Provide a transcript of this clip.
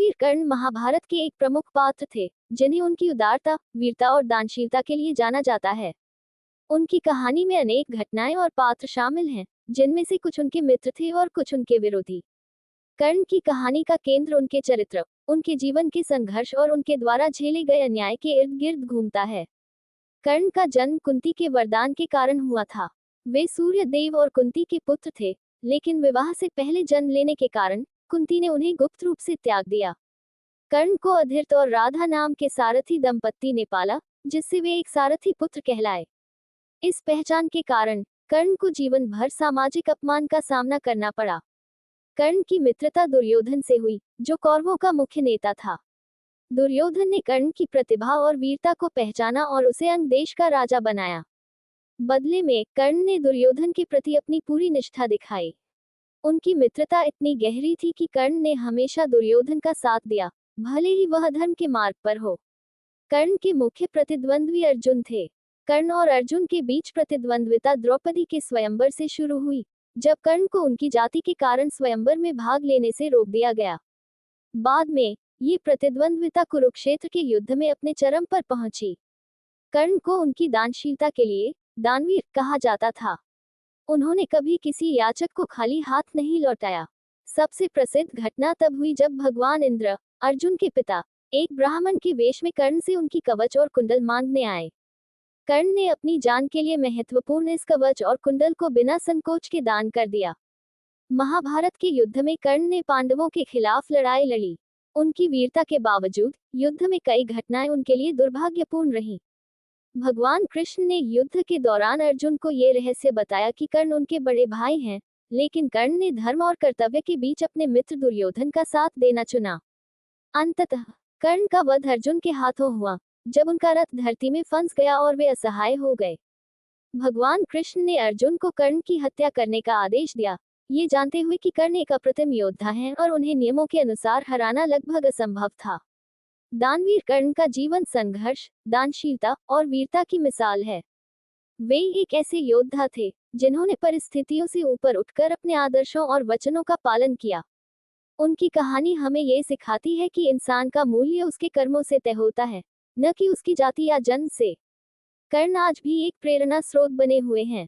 दानवीर कर्ण महाभारत के एक प्रमुख पात्र थे, जिन्हें उनकी उदारता, वीरता और दानशीलता के लिए जाना जाता है। उनकी कहानी में अनेक घटनाएं और पात्र शामिल हैं, जिनमें से कुछ उनके मित्र थे और कुछ उनके विरोधी। कर्ण की कहानी का केंद्र उनके चरित्र, उनके जीवन के संघर्ष और उनके द्वारा झेले गए अन्याय के इर्द गिर्द घूमता है। कर्ण का जन्म कुंती के वरदान के कारण हुआ था। वे सूर्य देव और कुंती के पुत्र थे, लेकिन विवाह से पहले जन्म लेने के कारण कुंती ने उन्हें गुप्त रूप से त्याग दिया। कर्ण को अधीरथ और राधा नाम के सारथी दंपत्ति ने पाला, जिससे वे एक सारथी पुत्र कहलाए। इस पहचान के कारण कर्ण को जीवन भर सामाजिक अपमान का सामना करना पड़ा। कर्ण की मित्रता दुर्योधन से हुई, जो कौरवों का मुख्य नेता था। दुर्योधन ने कर्ण की प्रतिभा और वीरता को पहचाना और उसे अंग देश का राजा बनाया। बदले में कर्ण ने दुर्योधन के प्रति अपनी पूरी निष्ठा दिखाई। उनकी मित्रता इतनी गहरी थी कि कर्ण ने हमेशा दुर्योधन का साथ दिया, भले ही वह धर्म के मार्ग पर हो। कर्ण के मुख्य प्रतिद्वंद्वी अर्जुन थे। कर्ण और अर्जुन के बीच प्रतिद्वंद्विता द्रौपदी के स्वयंवर से शुरू हुई, जब कर्ण को उनकी जाति के कारण स्वयंवर में भाग लेने से रोक दिया गया। बाद में ये प्रतिद्वंद्विता कुरुक्षेत्र के युद्ध में अपने चरम पर पहुंची। कर्ण को उनकी दानशीलता के लिए दानवीर कहा जाता था। उन्होंने कभी किसी याचक को खाली हाथ नहीं लौटाया। सबसे प्रसिद्ध घटना तब हुई जब भगवान इंद्र, अर्जुन के पिता, एक ब्राह्मण के वेश में कर्ण से उनकी कवच और कुंडल मांगने आए। कर्ण ने अपनी जान के लिए महत्वपूर्ण इस कवच और कुंडल को बिना संकोच के दान कर दिया। महाभारत के युद्ध में कर्ण ने पांडवों के खिलाफ लड़ाई लड़ी। उनकी वीरता के बावजूद युद्ध में कई घटनाएं उनके लिए दुर्भाग्यपूर्ण रहीं। भगवान कृष्ण ने युद्ध के दौरान अर्जुन को ये रहस्य बताया कि कर्ण उनके बड़े भाई हैं, लेकिन कर्ण ने धर्म और कर्तव्य के बीच अपने मित्र दुर्योधन का साथ देना चुना। अंततः कर्ण का वध अर्जुन के हाथों हुआ, जब उनका रथ धरती में फंस गया और वे असहाय हो गए। भगवान कृष्ण ने अर्जुन को कर्ण की हत्या करने का आदेश दिया, ये जानते हुए कि कर्ण एक अप्रतिम योद्धा हैं और उन्हें नियमों के अनुसार हराना लगभग असंभव था। दानवीर कर्ण का जीवन संघर्ष, दानशीलता और वीरता की मिसाल है। वे एक ऐसे योद्धा थे जिन्होंने परिस्थितियों से ऊपर उठकर अपने आदर्शों और वचनों का पालन किया। उनकी कहानी हमें ये सिखाती है कि इंसान का मूल्य उसके कर्मों से तय होता है, न कि उसकी जाति या जन्म से। कर्ण आज भी एक प्रेरणा स्रोत बने हुए हैं।